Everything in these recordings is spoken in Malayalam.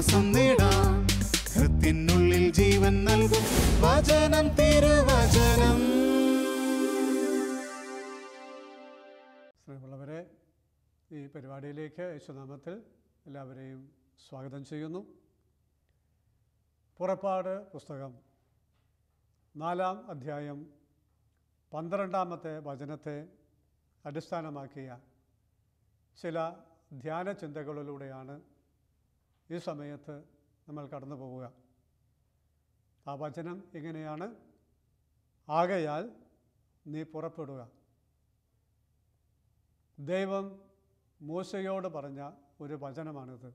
ആശ്വാസം നേടാം. ഹൃത്തിനുള്ളിൽ ജീവൻ നൽകും വചനം, തിരുവചനം. സ്നേഹമുള്ളവരെ, ഈ പരിപാടിയിലേക്ക് യേശുനാമത്തിൽ എല്ലാവരെയും സ്വാഗതം ചെയ്യുന്നു. പുറപ്പാട് പുസ്തകം 4-ാം അധ്യായം 12-ാമത്തെ വചനത്തെ അടിസ്ഥാനമാക്കിയ ചില ധ്യാന ചിന്തകളിലൂടെയാണ് ഈ സമയത്ത് നമ്മൾ കടന്നു പോവുക. ആ വചനം ഇങ്ങനെയാണ്: ആകയാൽ നീ പുറപ്പെടുക. ദൈവം മോശയോട് പറഞ്ഞ ഒരു വചനമാണിത്.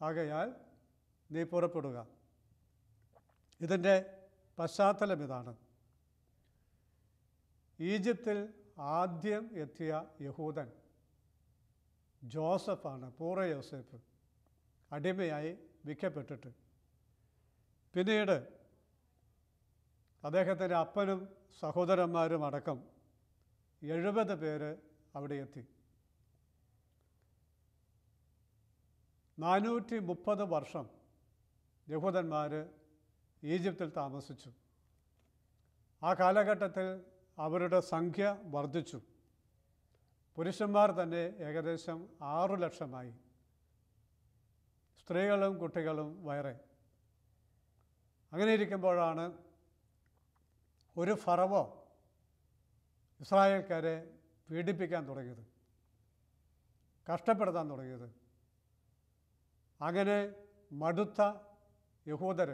ആകയാൽ നീ പുറപ്പെടുക. ഇതിൻ്റെ പശ്ചാത്തലം ഇതാണ്: ഈജിപ്തിൽ ആദ്യം എത്തിയ യഹൂദൻ ജോസഫാണ്, പൂറ യോസേഫ്. അടിമയായി വിൽക്കപ്പെട്ടിട്ട് പിന്നീട് അദ്ദേഹത്തിൻ്റെ അപ്പനും സഹോദരന്മാരും അടക്കം 70 പേര് അവിടെ എത്തി. 430 വർഷം യഹൂദന്മാർ ഈജിപ്തിൽ താമസിച്ചു. ആ കാലഘട്ടത്തിൽ അവരുടെ സംഖ്യ വർദ്ധിച്ചു. പുരുഷന്മാർ തന്നെ ഏകദേശം 6 ലക്ഷമായി, സ്ത്രീകളും കുട്ടികളും വേറെ. അങ്ങനെ ഇരിക്കുമ്പോഴാണ് ഒരു ഫറവോ ഇസ്രായേൽക്കാരെ പീഡിപ്പിക്കാൻ തുടങ്ങിയത്, കഷ്ടപ്പെടുത്താൻ തുടങ്ങിയത്. അങ്ങനെ മടുത്ത യഹൂദർ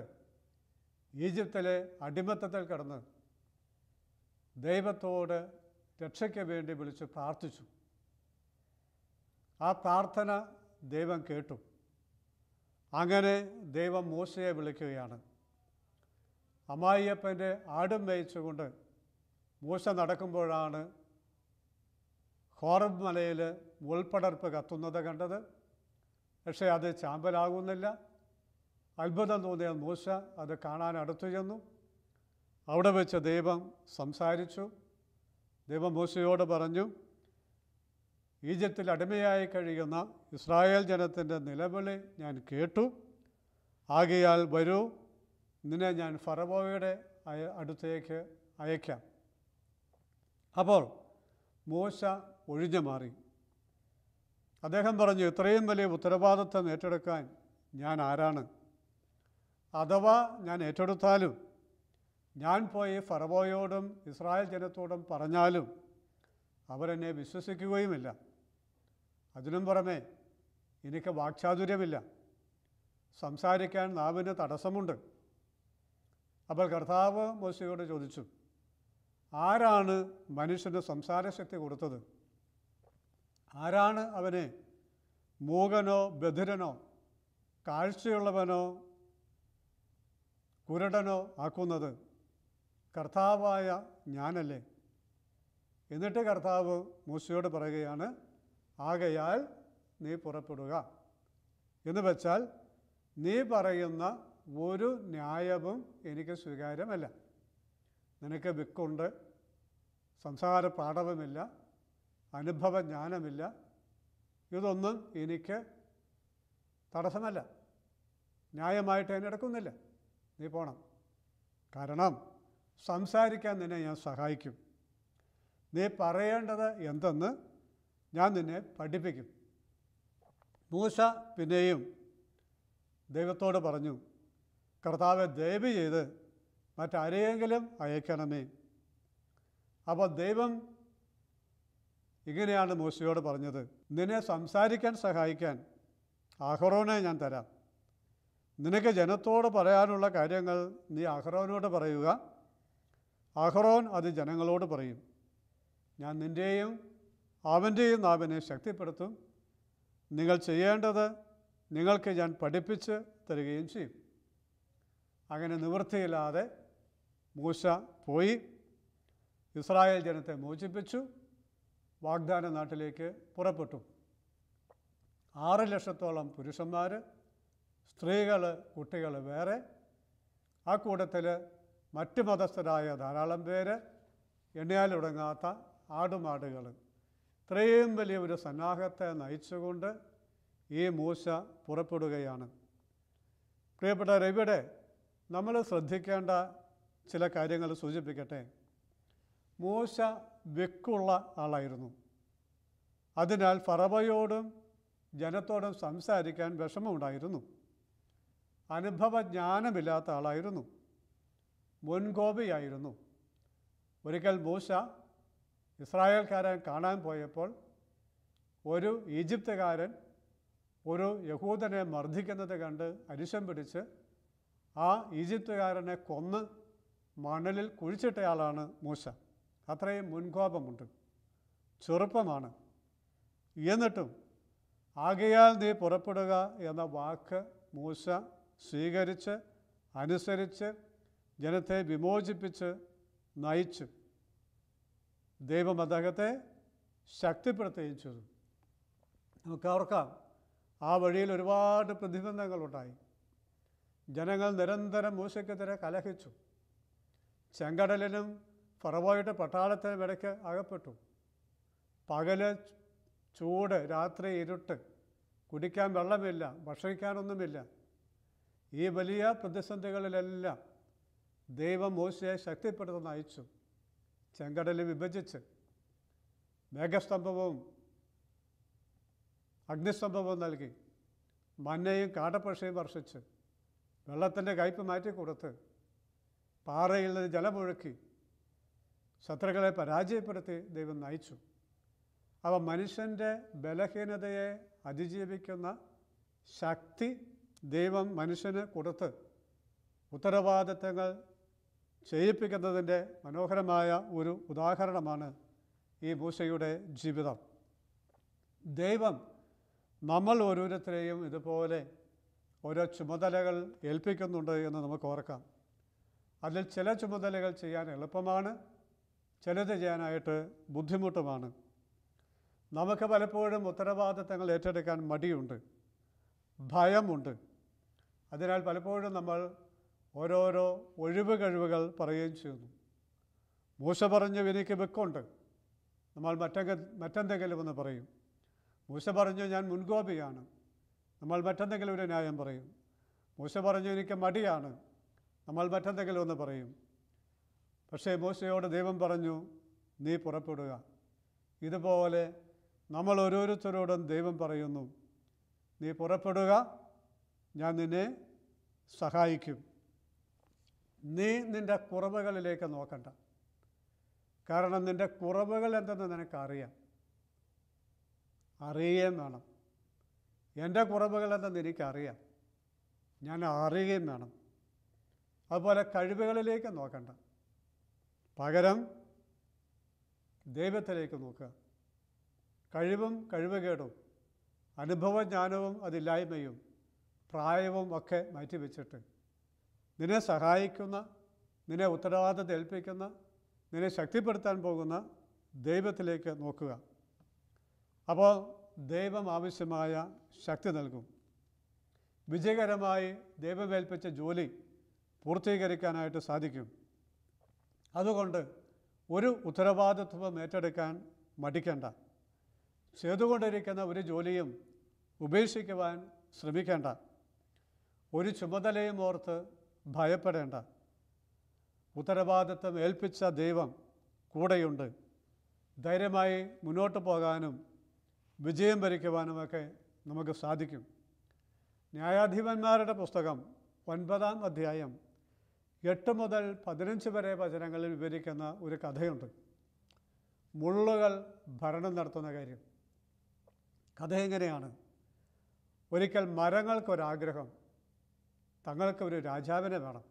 ഈജിപ്തിലെ അടിമത്തത്തിൽ കിടന്ന് ദൈവത്തോട് രക്ഷയ്ക്ക് വേണ്ടി വിളിച്ച് പ്രാർത്ഥിച്ചു. ആ പ്രാർത്ഥന ദൈവം കേട്ടു. അങ്ങനെ ദൈവം മോശയെ വിളിക്കുകയാണ്. അമ്മായിയപ്പൻ്റെ ആടും മേയിച്ചുകൊണ്ട് മോശ നടക്കുമ്പോഴാണ് ഹോറബ് മലയിൽ മുൾപടർപ്പ് കത്തുന്നത് കണ്ടത്. പക്ഷേ അത് ചാമ്പലാകുന്നില്ല. അത്ഭുതം തോന്നിയ മോശ അത് കാണാൻ അടുത്തു ചെന്നു. അവിടെ വെച്ച് ദൈവം സംസാരിച്ചു. ദൈവം മോശയോട് പറഞ്ഞു: ഈജിപ്തിൽ അടിമയായി കഴിയുന്ന ഇസ്രായേൽ ജനത്തിൻ്റെ നിലവിളി ഞാൻ കേട്ടു. ആകയാൽ വരൂ, നിന്നെ ഞാൻ ഫറവോയുടെ അടുത്തേക്ക് അയക്കാം. അപ്പോൾ മോശ ഒഴിഞ്ഞു മാറി. അദ്ദേഹം പറഞ്ഞു: ഇത്രയും വലിയ ഉത്തരവാദിത്വം ഏറ്റെടുക്കാൻ ഞാൻ ആരാണ്? അഥവാ ഞാൻ ഏറ്റെടുത്താലും, ഞാൻ പോയി ഫറവോയോടും ഇസ്രായേൽ ജനത്തോടും പറഞ്ഞാലും അവരെന്നെ വിശ്വസിക്കുകയുമില്ല. അതിനും പുറമെ എനിക്ക് വാക്ചാതുര്യമില്ല, സംസാരിക്കാൻ നാവിന് തടസ്സമുണ്ട്. അപ്പോൾ കർത്താവ് മോശയോട് ചോദിച്ചു: ആരാണ് മനുഷ്യന് സംസാരശക്തി കൊടുത്തത്? ആരാണ് അവനെ മൂകനോ ബധിരനോ കാഴ്ചയുള്ളവനോ കുരുടനോ ആക്കുന്നത്? കർത്താവായ ഞാനല്ലേ? എന്നിട്ട് കർത്താവ് മോശയോട് പറയുകയാണ്: ആകയാൽ നീ പുറപ്പെടുക. എന്ന് വെച്ചാൽ നീ പറയുന്ന ഒരു ന്യായവും എനിക്ക് സ്വീകാര്യമല്ല. നിനക്ക് വിക്കുണ്ട്, സംസാര പാഠവുമില്ല, അനുഭവജ്ഞാനമില്ല. ഇതൊന്നും എനിക്ക് തടസ്സമല്ല, ന്യായമായിട്ട് എന്നെ എടുക്കുന്നില്ല. നീ പോണം. കാരണം സംസാരിക്കാൻ നിന്നെ ഞാൻ സഹായിക്കും. നീ പറയേണ്ടത് എന്തെന്ന് ഞാൻ നിന്നെ പഠിപ്പിക്കും. മൂസ പിന്നെയും ദൈവത്തോട് പറഞ്ഞു: കർത്താവെ, ദയവ് ചെയ്ത് മറ്റാരെയെങ്കിലും അയക്കണമേ. അപ്പോൾ ദൈവം ഇങ്ങനെയാണ് മൂസയോട് പറഞ്ഞത്: നിന്നെ സംസാരിക്കാൻ സഹായിക്കാൻ അഹറോനെ ഞാൻ തരാം. നിനക്ക് ജനത്തോട് പറയാനുള്ള കാര്യങ്ങൾ നീ അഹറോനോട് പറയുക. അഹറോൻ അത് ജനങ്ങളോട് പറയും. ഞാൻ നിൻ്റെയും അവൻ്റെയും നാവിനെ ശക്തിപ്പെടുത്തും. നിങ്ങൾ ചെയ്യേണ്ടത് നിങ്ങൾക്ക് ഞാൻ പഠിപ്പിച്ച് തരികയും ചെയ്യും. അങ്ങനെ നിവൃത്തിയില്ലാതെ മൂസ പോയി ഇസ്രായേൽ ജനത്തെ മോചിപ്പിച്ചു. വാഗ്ദാന നാട്ടിലേക്ക് പുറപ്പെട്ടു. 6 ലക്ഷത്തോളം പുരുഷന്മാർ, സ്ത്രീകൾ, കുട്ടികൾ വേറെ. ആ കൂട്ടത്തിൽ മറ്റ് മതസ്ഥരായ ധാരാളം പേര്, എണ്ണയാലൊടുങ്ങാത്ത ആടുമാടുകൾ. ഇത്രയും വലിയ ഒരു സന്നാഹത്തെ നയിച്ചുകൊണ്ട് ഈ മൂശ പുറപ്പെടുകയാണ്. പ്രിയപ്പെട്ടവരെ, ഇവിടെ നമ്മൾ ശ്രദ്ധിക്കേണ്ട ചില കാര്യങ്ങൾ സൂചിപ്പിക്കട്ടെ. മൂശ വെക്കുള്ള ആളായിരുന്നു. അതിനാൽ ഫറവയോടും ജനത്തോടും സംസാരിക്കാൻ വിഷമമുണ്ടായിരുന്നു. അനുഭവജ്ഞാനമില്ലാത്ത ആളായിരുന്നു. മുൻകോപിയായിരുന്നു. ഒരിക്കൽ മൂശ ഇസ്രായേൽക്കാരൻ കാണാൻ പോയപ്പോൾ ഒരു ഈജിപ്തുകാരൻ ഒരു യഹൂദനെ മർദ്ദിക്കുന്നത് കണ്ട് അരിശം പിടിച്ച് ആ ഈജിപ്തുകാരനെ കൊന്ന് മണലിൽ കുഴിച്ചിട്ടയാളാണ് മൂശ. അത്രയും മുൻകോപമുണ്ട്, ചെറുപ്പമാണ്. എന്നിട്ടും ആകയാൽ നീ പുറപ്പെടുക എന്ന വാക്ക് മൂശ സ്വീകരിച്ച് അനുസരിച്ച് ജനത്തെ വിമോചിപ്പിച്ച് നയിച്ചു. ദൈവം അദ്ദേഹത്തെ ശക്തിപ്പെടുത്തുകയും ചെയ്തു. നമുക്ക് ഓർക്കാം, ആ വഴിയിൽ ഒരുപാട് പ്രതിബന്ധങ്ങളുണ്ടായി. ജനങ്ങൾ നിരന്തരം മൂശയ്ക്കെതിരെ കലഹിച്ചു. ചെങ്കടലിനും ഫറവോയുടെ പട്ടാളത്തിനും ഇടയ്ക്ക് അകപ്പെട്ടു. പകല് ചൂട്, രാത്രി ഇരുട്ട്, കുടിക്കാൻ വെള്ളമില്ല, ഭക്ഷിക്കാനൊന്നുമില്ല. ഈ വലിയ പ്രതിസന്ധികളിലെല്ലാം ദൈവം മൂശയെ ശക്തിപ്പെടുത്തി നയിച്ചു. ചെങ്കടലിൽ വിഭജിച്ച് മേഘസ്തംഭവും അഗ്നിസ്തംഭവും നൽകി, മന്നയും കാടപ്പക്ഷിയും വർഷിച്ച്, വെള്ളത്തിൻ്റെ കയ്പ് മാറ്റിക്കൊടുത്ത്, പാറയിൽ നിന്ന് ജലമൊഴുക്കി, ശത്രുക്കളെ പരാജയപ്പെടുത്തി ദൈവം നയിച്ചു. അവ മനുഷ്യൻ്റെ ബലഹീനതയെ അതിജീവിക്കുന്ന ശക്തി ദൈവം മനുഷ്യന് കൊടുത്ത് ഉത്തരവാദിത്തങ്ങൾ ചെയ്യിപ്പിക്കുന്നതിൻ്റെ മനോഹരമായ ഒരു ഉദാഹരണമാണ് ഈ മൂശയുടെ ജീവിതം. ദൈവം നമ്മൾ ഓരോരുത്തരെയും ഇതുപോലെ ഓരോ ചുമതലകൾ ഏൽപ്പിക്കുന്നുണ്ട് എന്ന് നമുക്ക് ഓർക്കാം. അതിൽ ചില ചുമതലകൾ ചെയ്യാൻ എളുപ്പമാണ്, ചിലത് ചെയ്യാനായിട്ട് ബുദ്ധിമുട്ടുമാണ്. നമുക്ക് പലപ്പോഴും ഉത്തരവാദിത്തങ്ങൾ ഏറ്റെടുക്കാൻ മടിയുണ്ട്, ഭയമുണ്ട്. അതിനാൽ പലപ്പോഴും നമ്മൾ ഓരോരോ ഒഴിവ് കഴിവുകൾ പറയുകയും ചെയ്യുന്നു. മൂശ പറഞ്ഞു, എനിക്ക് വെക്കുണ്ട്, നമ്മൾ മറ്റെന്തെങ്കിലും എന്ന് പറയും. മൂശ പറഞ്ഞു, ഞാൻ മുൻകോപിയാണ്, നമ്മൾ മറ്റെന്തെങ്കിലും ഒരു ന്യായം പറയും. മൂശ പറഞ്ഞു, എനിക്ക് മടിയാണ്, നമ്മൾ മറ്റെന്തെങ്കിലും ഒന്ന് പറയും. പക്ഷേ മൂശയോട് ദൈവം പറഞ്ഞു, നീ പുറപ്പെടുക. ഇതുപോലെ നമ്മൾ ഓരോരുത്തരോടും ദൈവം പറയുന്നു, നീ പുറപ്പെടുക, ഞാൻ നിന്നെ സഹായിക്കും. നീ നിൻ്റെ കുറവുകളിലേക്ക് നോക്കണ്ട. കാരണം നിൻ്റെ കുറവുകൾ എന്തെന്ന് നിനക്കറിയാം, അറിയുകയും വേണം. എൻ്റെ കുറവുകൾ എന്തെന്ന് എനിക്കറിയാം, ഞാൻ അറിയുകയും വേണം. അതുപോലെ കഴിവുകളിലേക്ക് നോക്കണ്ട, പകരം ദൈവത്തിലേക്ക് നോക്കുക. കഴിവും കഴിവുകേടും അനുഭവജ്ഞാനവും അതില്ലായ്മയും പ്രായവും ഒക്കെ മാറ്റിവെച്ചിട്ട് നിന്നെ സഹായിക്കുന്ന, നിന്നെ ഉത്തരവാദിത്തം ഏൽപ്പിക്കുന്ന, നിന്നെ ശക്തിപ്പെടുത്താൻ പോകുന്ന ദൈവത്തിലേക്ക് നോക്കുക. അപ്പോൾ ദൈവം ആവശ്യമായ ശക്തി നൽകും. വിജയകരമായി ദൈവമേൽപ്പിച്ച ജോലി പൂർത്തീകരിക്കാനായിട്ട് സാധിക്കും. അതുകൊണ്ട് ഒരു ഉത്തരവാദിത്വം ഏറ്റെടുക്കാൻ മടിക്കേണ്ട. ചെയ്തുകൊണ്ടിരിക്കുന്ന ഒരു ജോലിയും ഉപേക്ഷിക്കുവാൻ ശ്രമിക്കേണ്ട. ഒരു ചുമതലയും ഓർത്ത് ഭയപ്പെടേണ്ട. ഉത്തരവാദിത്വം ഏൽപ്പിച്ച ദൈവം കൂടെയുണ്ട്. ധൈര്യമായി മുന്നോട്ട് പോകാനും വിജയം വരിക്കുവാനുമൊക്കെ നമുക്ക് സാധിക്കും. ന്യായാധിപന്മാരുടെ പുസ്തകം 9-ാം അധ്യായം 8 മുതൽ 15 വരെ വചനങ്ങളിൽ വിവരിക്കുന്ന ഒരു കഥയുണ്ട്. മുള്ളുകൾ ഭരണം നടത്തുന്ന കാര്യം. കഥ എങ്ങനെയാണ്? ഒരിക്കൽ മരങ്ങൾക്കൊരാഗ്രഹം, തങ്ങൾക്ക് ഒരു രാജാവിനെ വേണം.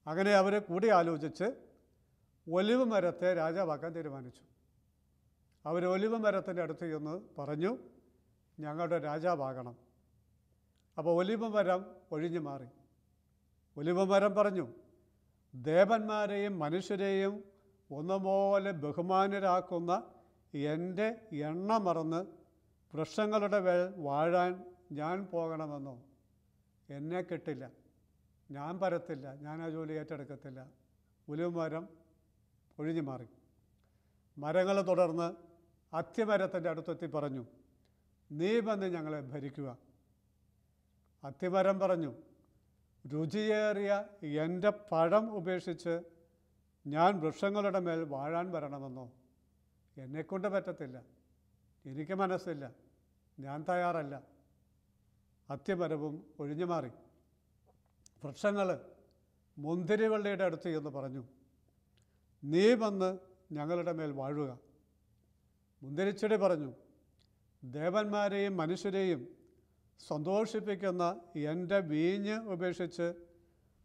അങ്ങനെ അവർ കൂടി ആലോചിച്ച് ഒലിവ് മരത്തെ രാജാവാക്കാൻ തീരുമാനിച്ചു. അവർ ഒലിവ് മരത്തിൻ്റെ അടുത്ത് ചെന്ന് പറഞ്ഞു, ഞങ്ങളുടെ രാജാവാകണം. അപ്പോൾ ഒലിവ് മരം ഒഴിഞ്ഞു മാറി. ഒലിവ് മരം പറഞ്ഞു, ദേവന്മാരെയും മനുഷ്യരെയും ഒന്നുപോലെ ബഹുമാനരാക്കുന്ന എൻ്റെ എണ്ണ മറന്ന് വൃക്ഷങ്ങളുടെ മേൽ വാഴാൻ ഞാൻ പോകണമെന്നോ? എന്നെ കിട്ടില്ല, ഞാൻ പരത്തില്ല, ഞാൻ ആ ജോലി ഏറ്റെടുക്കത്തില്ല. ഒലിവ് മരം ഒഴിഞ്ഞു മാറി. മരങ്ങൾ തുടർന്ന് അത്തിമരത്തിൻ്റെ അടുത്തെത്തി പറഞ്ഞു, നീ വന്ന് ഞങ്ങളെ ഭരിക്കുക. അത്തിമരം പറഞ്ഞു, രുചിയേറിയ എൻ്റെ പഴം ഉപേക്ഷിച്ച് ഞാൻ വൃക്ഷങ്ങളുടെ മേൽ വാഴാൻ വരണമെന്നോ? എന്നെക്കൊണ്ട് പറ്റത്തില്ല, എനിക്ക് മനസ്സില്ല, ഞാൻ തയ്യാറല്ല. അത്തിമരവും ഒഴിഞ്ഞു മാറി. വൃക്ഷങ്ങൾ മുന്തിരിവള്ളിയുടെ അടുത്ത് എന്ന് പറഞ്ഞു, നീ വന്ന് ഞങ്ങളുടെ മേൽ വാഴുക. മുന്തിരിച്ചെടി പറഞ്ഞു, ദേവന്മാരെയും മനുഷ്യരെയും സന്തോഷിപ്പിക്കുന്ന എൻ്റെ വീഞ്ഞ് ഉപേക്ഷിച്ച്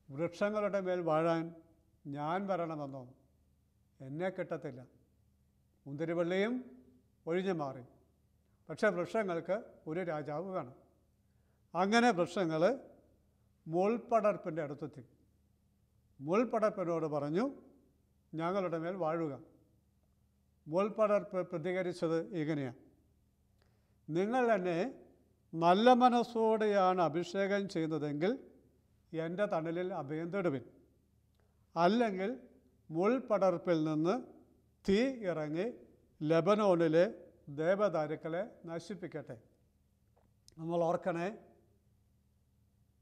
വൃക്ഷങ്ങളുടെ മേൽ വാഴാൻ ഞാൻ വരണമെന്നോ? എന്നെ കിട്ടത്തില്ല. മുന്തിരിവള്ളിയും ഒഴിഞ്ഞു മാറി. പക്ഷേ വൃക്ഷങ്ങൾക്ക് ഒരു രാജാവ് വേണം. അങ്ങനെ വൃക്ഷങ്ങൾ മുൾപടർപ്പിൻ്റെ അടുത്തെത്തി. മുൾപടർപ്പിനോട് പറഞ്ഞു, ഞങ്ങളുടെ മേൽ വാഴുക. മുൾപടർപ്പ് പ്രതികരിച്ചത് ഇങ്ങനെയാണ്: നിങ്ങൾ എന്നെ നല്ല മനസ്സോടെയാണ് അഭിഷേകം ചെയ്യുന്നതെങ്കിൽ എൻ്റെ തണലിൽ അഭയം തേടുവിൻ. അല്ലെങ്കിൽ മുൾപടർപ്പിൽ നിന്ന് തീ ഇറങ്ങി ലെബനോണിലെ ദേവദാരുക്കളെ നശിപ്പിക്കട്ടെ. നമ്മൾ ഓർക്കണേ,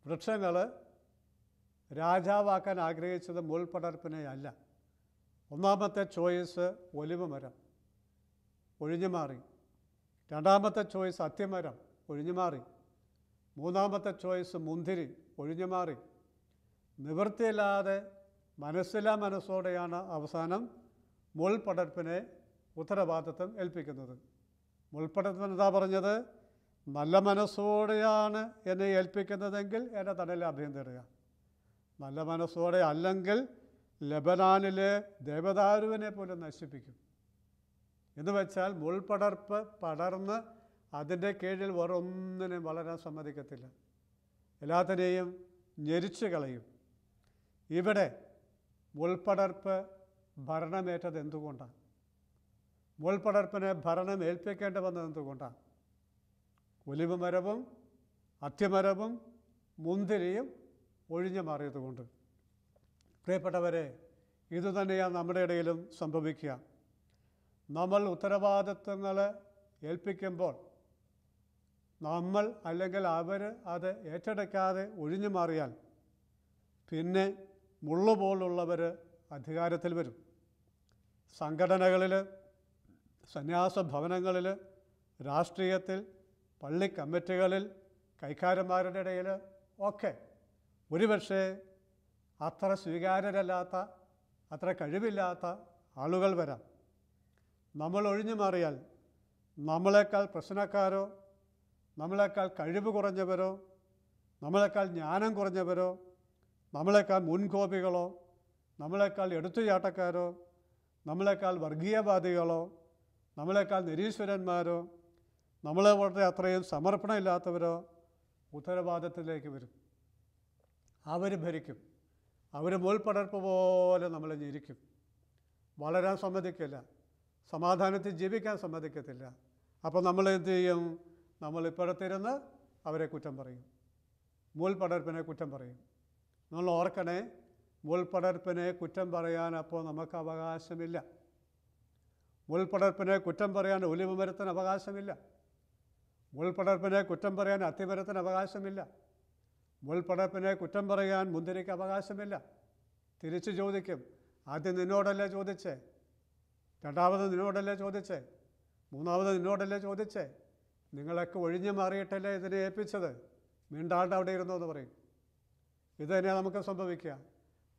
വൃക്ഷങ്ങൾ രാജാവാക്കാൻ ആഗ്രഹിച്ചത് മുൾപടർപ്പിനെ അല്ല. ഒന്നാമത്തെ ചോയ്സ് ഒലിവ് മരം, ഒഴിഞ്ഞു മാറി. രണ്ടാമത്തെ ചോയ്സ് അത്തിമരം, ഒഴിഞ്ഞു മാറി. മൂന്നാമത്തെ ചോയ്സ് മുന്തിരി, ഒഴിഞ്ഞു മാറി. നിവൃത്തിയില്ലാതെ മനസ്സില്ലാ മനസ്സോടെയാണ് അവസാനം മുൾപടർപ്പിനെ ഉത്തരവാദിത്വം ഏൽപ്പിക്കുന്നത്. മുൾപടർപ്പിന് എന്താ പറഞ്ഞത്? നല്ല മനസ്സോടെയാണ് എന്നെ ഏൽപ്പിക്കുന്നതെങ്കിൽ എൻ്റെ തണലിൽ അഭയം തേടുക. നല്ല മനസ്സോടെ അല്ലെങ്കിൽ ലെബനാനിലെ ദേവദാരുവിനെ പോലും നശിപ്പിക്കും. എന്ന് വെച്ചാൽ മുൾപടർപ്പ് പടർന്ന് അതിൻ്റെ കീഴിൽ വേറൊന്നിനെയും വളരാൻ സമ്മതിക്കത്തില്ല. എല്ലാത്തിനെയും ഞെരിച്ചു കളയും. ഇവിടെ മുൾപടർപ്പ് ഭരണമേറ്റത് എന്തുകൊണ്ടാണ്? മുൾപടർപ്പിനെ ഭരണം ഏൽപ്പിക്കേണ്ടി വന്നത് എന്തുകൊണ്ടാണ്? ഒലിവ് മരവും അത്തിമരവും മുന്തിരിയും ഒഴിഞ്ഞു മാറിയതുകൊണ്ട്. പ്രിയപ്പെട്ടവരെ, ഇതുതന്നെയാണ് നമ്മുടെ ഇടയിലും സംഭവിക്കുക. നമ്മൾ ഉത്തരവാദിത്വങ്ങൾ ഏൽപ്പിക്കുമ്പോൾ നമ്മൾ അല്ലെങ്കിൽ അവർ അത് ഏറ്റെടുക്കാതെ ഒഴിഞ്ഞു മാറിയാൽ പിന്നെ മുള്ളുപോലുള്ളവർ അധികാരത്തിൽ വരും. സംഘടനകളിൽ, സന്യാസ ഭവനങ്ങളിൽ, രാഷ്ട്രീയത്തിൽ, പള്ളി കമ്മിറ്റികളിൽ, കൈക്കാരന്മാരുടെ ഇടയിൽ ഒക്കെ ഒരുപക്ഷെ അത്ര സ്വീകാര്യരല്ലാത്ത, അത്ര കഴിവില്ലാത്ത ആളുകൾ വരാം. നമ്മൾ ഒഴിഞ്ഞു മാറിയാൽ നമ്മളെക്കാൾ പ്രശ്നക്കാരോ, നമ്മളെക്കാൾ കഴിവ് കുറഞ്ഞവരോ, നമ്മളെക്കാൾ ജ്ഞാനം കുറഞ്ഞവരോ, നമ്മളെക്കാൾ മുൻകോപികളോ, നമ്മളെക്കാൾ എടുത്തുചാട്ടക്കാരോ, നമ്മളെക്കാൾ വർഗീയവാദികളോ, നമ്മളെക്കാൾ നിരീശ്വരന്മാരോ, നമ്മളെ വളരെ അത്രയും സമർപ്പണമില്ലാത്തവരോ ഉത്തരവാദിത്തത്തിലേക്ക് വരും. അവർ ഭരിക്കും. അവർ മുൾപടർപ്പ് പോലെ നമ്മളെ ഞെരിക്കും. വളരാൻ സമ്മതിക്കില്ല, സമാധാനത്തിൽ ജീവിക്കാൻ സമ്മതിക്കത്തില്ല. അപ്പോൾ നമ്മൾ എന്ത് ചെയ്യും? നമ്മൾ ഇപ്പോഴത്തിരുന്ന് അവരെ കുറ്റം പറയും, മുൾപടർപ്പിനെ കുറ്റം പറയും. നമ്മൾ ഓർക്കണേ, മുൾപടർപ്പിനെ കുറ്റം പറയാൻ അപ്പോൾ നമുക്ക് അവകാശമില്ല. മുൾപടർപ്പിനെ കുറ്റം പറയാൻ ഒലിവ് മരത്തിന് അവകാശമില്ല. മുൾപടർപ്പിനെ കുറ്റം പറയാൻ അത്തിമരത്തിന് അവകാശമില്ല. മുൾപടർപ്പിനെ കുറ്റം പറയാൻ മുന്തിരിക്ക് അവകാശമില്ല. തിരിച്ചു ചോദിക്കും, ആദ്യം നിന്നോടല്ലേ ചോദിച്ചേ, രണ്ടാമത് നിന്നോടല്ലേ ചോദിച്ചേ, മൂന്നാമത് നിന്നോടല്ലേ ചോദിച്ചേ, നിങ്ങളൊക്കെ ഒഴിഞ്ഞു മാറിയിട്ടല്ലേ ഇതിനെ ഏൽപ്പിച്ചത്, മിണ്ടാണ്ട് അവിടെ ഇരുന്നു എന്ന് പറയും. ഇത് തന്നെയാണ് നമുക്ക് സംഭവിക്കുക.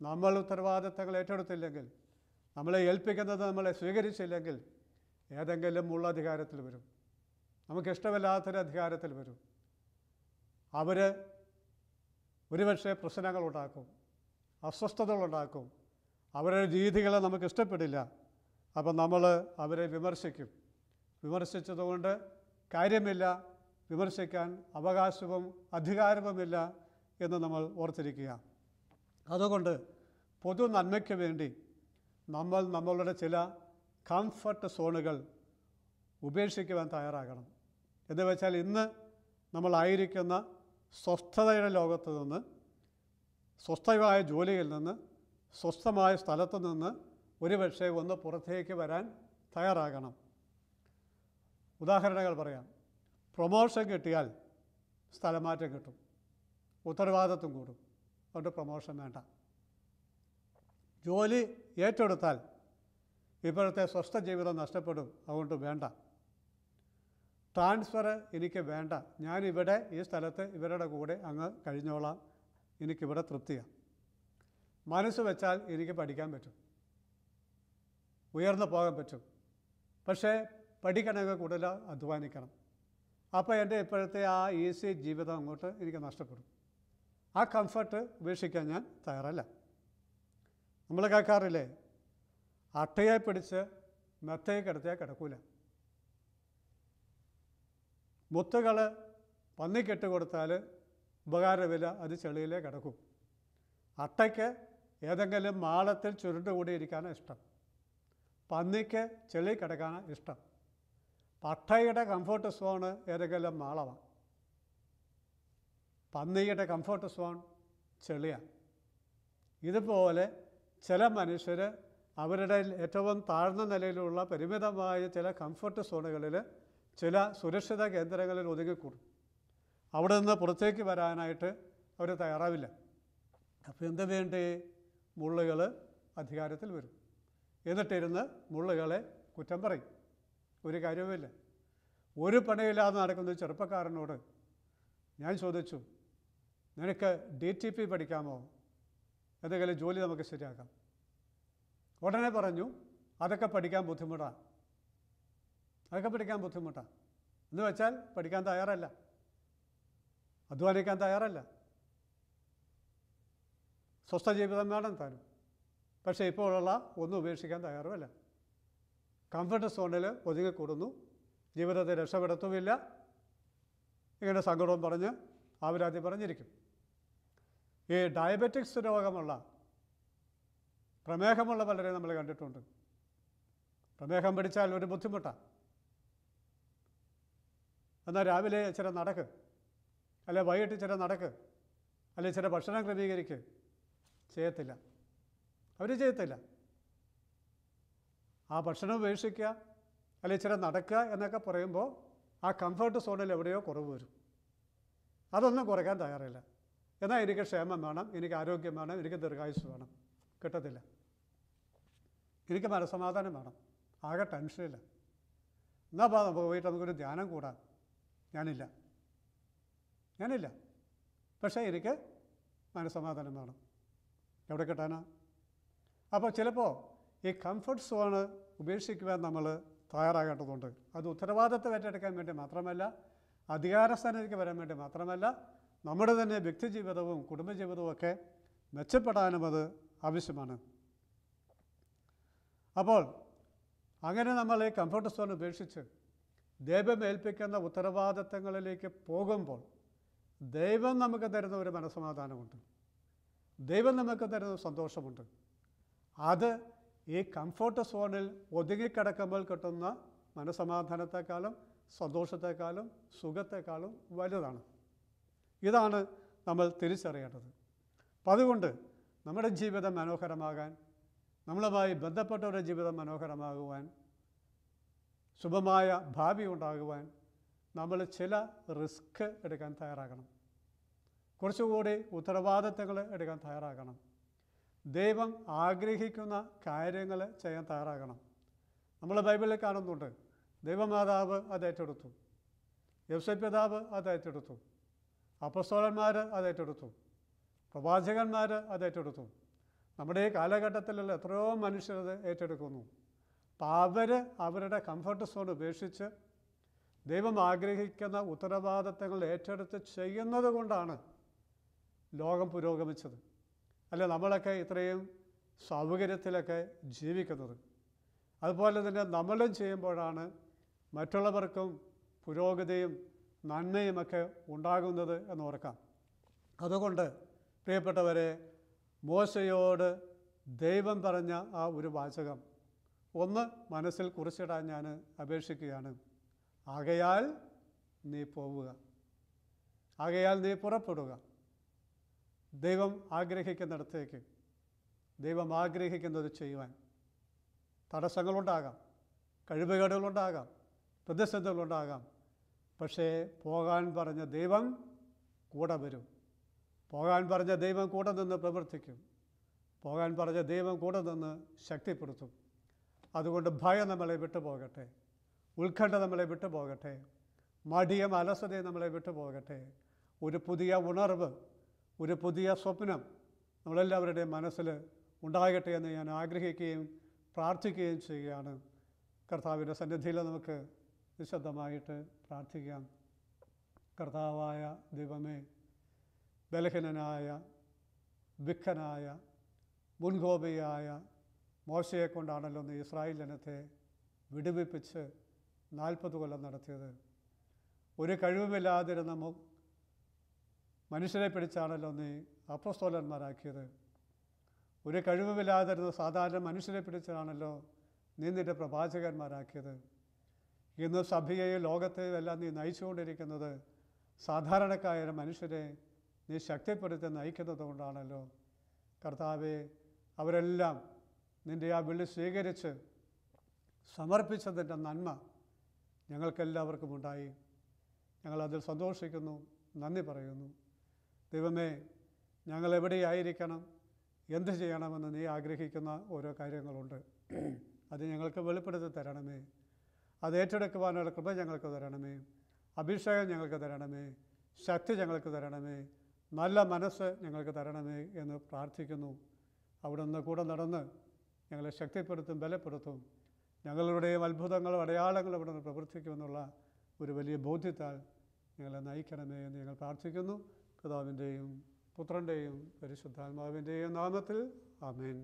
നമ്മൾ ഉത്തരവാദിത്തങ്ങൾ ഏറ്റെടുത്തില്ലെങ്കിൽ, നമ്മളെ ഏൽപ്പിക്കുന്നത് നമ്മളെ സ്വീകരിച്ചില്ലെങ്കിൽ ഏതെങ്കിലും ഉള്ള അധികാരത്തിൽ വരും, നമുക്കിഷ്ടമില്ലാത്തൊരു അധികാരത്തിൽ വരും. അവർ ഒരുപക്ഷെ പ്രശ്നങ്ങളുണ്ടാക്കും, അസ്വസ്ഥതകളുണ്ടാക്കും, അവരുടെ രീതികളെ നമുക്ക് ഇഷ്ടപ്പെടില്ല. അപ്പം നമ്മൾ അവരെ വിമർശിക്കും. വിമർശിച്ചതുകൊണ്ട് കാര്യമില്ല, വിമർശിക്കാൻ അവകാശവും അധികാരവുമില്ല എന്ന് നമ്മൾ ഓർത്തിരിക്കുക. അതുകൊണ്ട് പൊതു നന്മയ്ക്ക് വേണ്ടി നമ്മൾ നമ്മളുടെ ചില കംഫർട്ട് സോണുകൾ ഉപേക്ഷിക്കുവാൻ തയ്യാറാകണം. എന്ന് വെച്ചാൽ ഇന്ന് നമ്മളായിരിക്കുന്ന സ്വസ്ഥതയുടെ ലോകത്ത് നിന്ന്, സ്വസ്ഥമായ ജോലിയിൽ നിന്ന്, സ്വസ്ഥമായ സ്ഥലത്ത് നിന്ന് ഒരുപക്ഷെ ഒന്ന് പുറത്തേക്ക് വരാൻ തയ്യാറാകണം. ഉദാഹരണങ്ങൾ പറയാം. പ്രൊമോഷൻ കിട്ടിയാൽ സ്ഥലമാറ്റം കിട്ടും, ഉത്തരവാദിത്വം കൂടും. അതുകൊണ്ട് പ്രൊമോഷൻ വേണ്ട. ജോലി ഏറ്റെടുത്താൽ ഇപ്പോഴത്തെ സ്വസ്ഥ ജീവിതം നഷ്ടപ്പെടും, അതുകൊണ്ട് വേണ്ട. ട്രാൻസ്ഫർ എനിക്ക് വേണ്ട, ഞാനിവിടെ ഈ സ്ഥലത്ത് ഇവരുടെ കൂടെ അങ്ങ് കഴിഞ്ഞോളാം, എനിക്കിവിടെ തൃപ്തിയാണ്. മനസ്സ് വെച്ചാൽ എനിക്ക് പഠിക്കാൻ പറ്റും, ഉയർന്നു പോകാൻ പറ്റും. പക്ഷേ പഠിക്കണമെങ്കിൽ കൂടുതൽ അധ്വാനിക്കണം. അപ്പോൾ എൻ്റെ ഇപ്പോഴത്തെ ആ ഈസി ജീവിതം അങ്ങോട്ട് എനിക്ക് നഷ്ടപ്പെടും. ആ കംഫർട്ട് ഉപേക്ഷിക്കാൻ ഞാൻ തയ്യാറല്ല. നമ്മൾ കേൾക്കാറില്ലേ, അട്ടയെ പിടിച്ച് മെത്തയെ കിടത്തിയാൽ കിടക്കൂല. മുത്തുകൾ പന്നിക്കെട്ട് കൊടുത്താൽ ഉപകാരമില്ല, അത് ചെളിയിലേ കിടക്കും. അട്ടയ്ക്ക് ഏതെങ്കിലും മാളത്തിൽ ചുരുണ്ടുകൂടിയിരിക്കാനാണ് ഇഷ്ടം, പന്നിക്ക് ചെളി കിടക്കാനാണ് ഇഷ്ടം. അട്ടയുടെ കംഫർട്ട് സോണ് ഏതെങ്കിലും മാളമാണ്, പന്നിയുടെ കംഫർട്ട് സോൺ ചെളിയാണ്. ഇതുപോലെ ചില മനുഷ്യർ അവരുടെ ഏറ്റവും താഴ്ന്ന നിലയിലുള്ള പരിമിതമായ ചില കംഫർട്ട് സോണുകളിൽ, ചില സുരക്ഷിത കേന്ദ്രങ്ങളിൽ ഒതുങ്ങിക്കൂടും. അവിടെ നിന്ന് പുറത്തേക്ക് വരാനായിട്ട് അവർ തയ്യാറാവില്ല. അപ്പോൾ എന്ത് വേണ്ടി? മുള്ളുകൾ അധികാരത്തിൽ വരും. എന്നിട്ടിരുന്ന് മുള്ളുകളെ കുറ്റം പറയും. ഒരു കാര്യവുമില്ല. ഒരു പണിയില്ലാതെ നടക്കുന്ന ഒരു ചെറുപ്പക്കാരനോട് ഞാൻ ചോദിച്ചു, നിനക്ക് DTP പഠിക്കാമോ, എന്തെങ്കിലും ജോലി നമുക്ക് ശരിയാക്കാം. ഉടനെ പറഞ്ഞു, അതൊക്കെ പഠിക്കാൻ ബുദ്ധിമുട്ടാണ്, അതൊക്കെ പഠിക്കാൻ ബുദ്ധിമുട്ടാണ്. എന്ന് വെച്ചാൽ പഠിക്കാൻ തയ്യാറല്ല, അധ്വാനിക്കാൻ തയ്യാറല്ല. സ്വസ്ഥ ജീവിതം വേണം താനും, പക്ഷേ ഇപ്പോഴുള്ള ഒന്നും ഉപേക്ഷിക്കാൻ തയ്യാറുമല്ല. കംഫർട്ട് സോണിൽ ഒതുങ്ങിക്കൂടുന്നു, ജീവിതത്തെ രക്ഷപ്പെടുത്തുമില്ല. ഇങ്ങനെ സങ്കടവും പറഞ്ഞ് ആവരാതി പറഞ്ഞിരിക്കും. ഈ ഡയബറ്റിക്സ് രോഗമുള്ള, പ്രമേഹമുള്ള പലരെ നമ്മൾ കണ്ടിട്ടുണ്ട്. പ്രമേഹം പിടിച്ചാൽ ഒരു ബുദ്ധിമുട്ടാണ്. എന്നാൽ രാവിലെ ഇച്ചിരി നടക്ക്, അല്ലെ വൈകിട്ട് ഇച്ചിരി നടക്ക്, അല്ലെ ഇച്ചിരി ഭക്ഷണം ക്രമീകരിക്ക്, ചെയ്യത്തില്ല, അവർ ചെയ്യത്തില്ല. ആ ഭക്ഷണം ഉപേക്ഷിക്കുക, അല്ലെ ഇച്ചിരി നടക്കുക എന്നൊക്കെ പറയുമ്പോൾ ആ കംഫർട്ട് സോണിൽ എവിടെയോ കുറവ് വരും. അതൊന്നും കുറയ്ക്കാൻ തയ്യാറില്ല. എന്നാൽ എനിക്ക് ക്ഷേമം വേണം, എനിക്ക് ആരോഗ്യം വേണം, എനിക്ക് ദീർഘായുസ് വേണം, കിട്ടത്തില്ല. എനിക്ക് മനസ്സമാധാനം വേണം, ആകെ ടെൻഷനില്ല. എന്നാൽ നമുക്ക് പോയിട്ട് നമുക്കൊരു ധ്യാനം കൂടാം, ഞാനില്ല. പക്ഷേ എനിക്ക് മനസ്സമാധാനം വേണം, എവിടെ കിട്ടാനാ? അപ്പോൾ ചിലപ്പോൾ ഈ കംഫർട്ട് സോണ് ഉപേക്ഷിക്കുവാൻ നമ്മൾ തയ്യാറാകേണ്ടതുണ്ട്. അത് ഉത്തരവാദിത്വം ഏറ്റെടുക്കാൻ വേണ്ടി മാത്രമല്ല, അധികാരസ്ഥാനത്തേക്ക് വരാൻ വേണ്ടി മാത്രമല്ല, നമ്മുടെ തന്നെ വ്യക്തിജീവിതവും കുടുംബജീവിതവും ഒക്കെ മെച്ചപ്പെടാനും അത് ആവശ്യമാണ്. അപ്പോൾ അങ്ങനെ നമ്മൾ ഈ കംഫർട്ട് സോൺ ഉപേക്ഷിച്ച് ദൈവം ഏൽപ്പിക്കുന്ന ഉത്തരവാദിത്തങ്ങളിലേക്ക് പോകുമ്പോൾ ദൈവം നമുക്ക് തരുന്ന ഒരു മനസ്സമാധാനമുണ്ട്, ദൈവം നമുക്ക് തരുന്ന സന്തോഷമുണ്ട്. അത് ഈ കംഫർട്ട് സോണിൽ ഒതുങ്ങിക്കിടക്കുമ്പോൾ കിട്ടുന്ന മനസ്സമാധാനത്തെക്കാളും സന്തോഷത്തെക്കാളും സുഖത്തെക്കാളും വലുതാണ്. ഇതാണ് നമ്മൾ തിരിച്ചറിയേണ്ടത്. അപ്പം അതുകൊണ്ട് നമ്മുടെ ജീവിതം മനോഹരമാകാൻ, നമ്മളുമായി ബന്ധപ്പെട്ടവരുടെ ജീവിതം മനോഹരമാകുവാൻ, ശുഭമായ ഭാവി ഉണ്ടാകുവാൻ നമ്മൾ ചില റിസ്ക് എടുക്കാൻ തയ്യാറാകണം, കുറച്ചുകൂടി ഉത്തരവാദിത്തങ്ങൾ എടുക്കാൻ തയ്യാറാകണം, ദൈവം ആഗ്രഹിക്കുന്ന കാര്യങ്ങൾ ചെയ്യാൻ തയ്യാറാകണം. നമ്മൾ ബൈബിളിൽ കാണുന്നുണ്ട്, ദൈവമാതാവ് അത് ഏറ്റെടുത്തു, യോസേപ്പ് പിതാവ് അത് ഏറ്റെടുത്തു, അപ്പോസ്തലന്മാർ അത് ഏറ്റെടുത്തു, പ്രവാചകന്മാർ അത് ഏറ്റെടുത്തു. നമ്മുടെ ഈ കാലഘട്ടത്തിലുള്ള എത്രയോ മനുഷ്യരത് ഏറ്റെടുക്കുന്നു. അപ്പം അവർ അവരുടെ കംഫർട്ട് സോൺ ഉപേക്ഷിച്ച് ദൈവം ആഗ്രഹിക്കുന്ന ഉത്തരവാദിത്തങ്ങൾ ഏറ്റെടുത്ത് ചെയ്യുന്നത് കൊണ്ടാണ് ലോകം പുരോഗമിച്ചത്. അല്ല നമ്മളൊക്കെ ഇത്രയും സൗകര്യത്തിലൊക്കെ ജീവിക്കുന്നത്. അതുപോലെ തന്നെ നമ്മളും ചെയ്യുമ്പോഴാണ് മറ്റുള്ളവർക്കും പുരോഗതിയും നന്മയുമൊക്കെ ഉണ്ടാകുന്നത് എന്നോർക്കാം. അതുകൊണ്ട് പ്രിയപ്പെട്ടവരെ, മോശയോട് ദൈവം പറഞ്ഞ ആ ഒരു വാചകം ഒന്ന് മനസ്സിൽ കുറിച്ചിടാൻ ഞാൻ അപേക്ഷിക്കുകയാണ്. ആകയാൽ നീ പോവുക, ആകയാൽ നീ പുറപ്പെടുക. ദൈവം ആഗ്രഹിക്കുന്നിടത്തേക്ക്, ദൈവം ആഗ്രഹിക്കുന്നത് ചെയ്യുവാൻ തടസ്സങ്ങളുണ്ടാകാം, കഴിവുകേടുകളുണ്ടാകാം, പ്രതിസന്ധികളുണ്ടാകാം. പക്ഷേ പോകാൻ പറഞ്ഞ ദൈവം കൂടെ വരും. പോകാൻ പറഞ്ഞ ദൈവം കൂടെ നിന്ന് പ്രവർത്തിക്കും. പോകാൻ പറഞ്ഞ ദൈവം കൂടെ നിന്ന് ശക്തിപ്പെടുത്തും. അതുകൊണ്ട് ഭയം നമ്മളെ വിട്ടുപോകട്ടെ, ഉത്കണ്ഠ നമ്മളെ വിട്ടുപോകട്ടെ, മടിയും അലസതയും നമ്മളെ വിട്ടുപോകട്ടെ. ഒരു പുതിയ ഉണർവ്, ഒരു പുതിയ സ്വപ്നം നമ്മളെല്ലാവരുടെയും മനസ്സിൽ ഉണ്ടാകട്ടെ എന്ന് ഞാൻ ആഗ്രഹിക്കുകയും പ്രാർത്ഥിക്കുകയും ചെയ്യുകയാണ്. കർത്താവിൻ്റെ സന്നിധിയിൽ നമുക്ക് നിശബ്ദമായിട്ട് പ്രാർത്ഥിക്കാം. കർത്താവായ ദൈവമേ, ബലഹീനനായ, വിക്കനായ, മുൻകോപിയായ മോശയെ കൊണ്ടാണല്ലോ നീ ഇസ്രായേൽ ജനത്തെ വിടുവിപ്പിച്ച് 40 കൊല്ലം നടത്തിയത്. ഒരു കഴിവുമില്ലാതിരുന്ന മനുഷ്യരെ പിടിച്ചാണല്ലോ നീ അപ്പോസ്തലന്മാരാക്കിയത്. ഒരു കഴിവുമില്ലാതിരുന്ന സാധാരണ മനുഷ്യരെ പിടിച്ചാണല്ലോ നീ നിൻ്റെ പ്രവാചകന്മാരാക്കിയത്. ഇന്ന് സഭയെയും ലോകത്തെയും എല്ലാം നീ നയിച്ചുകൊണ്ടിരിക്കുന്നത് സാധാരണക്കാരായ മനുഷ്യരെ നീ ശക്തിപ്പെടുത്തി നയിക്കുന്നത് കൊണ്ടാണല്ലോ. കർത്താവെ, അവരെല്ലാം നിൻ്റെ ആ വിളി സ്വീകരിച്ച് സമർപ്പിച്ചതിൻ്റെ നന്മ ഞങ്ങൾക്കെല്ലാവർക്കും ഉണ്ടായി. ഞങ്ങളതിൽ സന്തോഷിക്കുന്നു, നന്ദി പറയുന്നു. ദൈവമേ, ഞങ്ങളെവിടെയായിരിക്കണം, എന്ത് ചെയ്യണമെന്ന് നീ ആഗ്രഹിക്കുന്ന ഓരോ കാര്യങ്ങളുണ്ട്. അത് ഞങ്ങൾക്ക് വെളിപ്പെടുത്തി തരണമേ. അത് ഏറ്റെടുക്കുവാനുള്ള കൃപ ഞങ്ങൾക്ക് തരണമേ. അഭിഷേകം ഞങ്ങൾക്ക് തരണമേ. ശക്തി ഞങ്ങൾക്ക് തരണമേ. നല്ല മനസ്സ് ഞങ്ങൾക്ക് തരണമേ എന്ന് പ്രാർത്ഥിക്കുന്നു. അവിടുന്ന് കൂടെ നടന്ന് ഞങ്ങളെ ശക്തിപ്പെടുത്തും, ബലപ്പെടുത്തും. ഞങ്ങളുടെയും അത്ഭുതങ്ങളും അടയാളങ്ങളും അവിടുന്ന് പ്രവർത്തിക്കുമെന്നുള്ള ഒരു വലിയ ബോധ്യത്താൽ ഞങ്ങളെ നയിക്കണമേ എന്ന് ഞങ്ങൾ പ്രാർത്ഥിക്കുന്നു. പിതാവിൻ്റെയും പുത്രൻ്റെയും പരിശുദ്ധാത്മാവിൻ്റെയും നാമത്തിൽ ആമേൻ.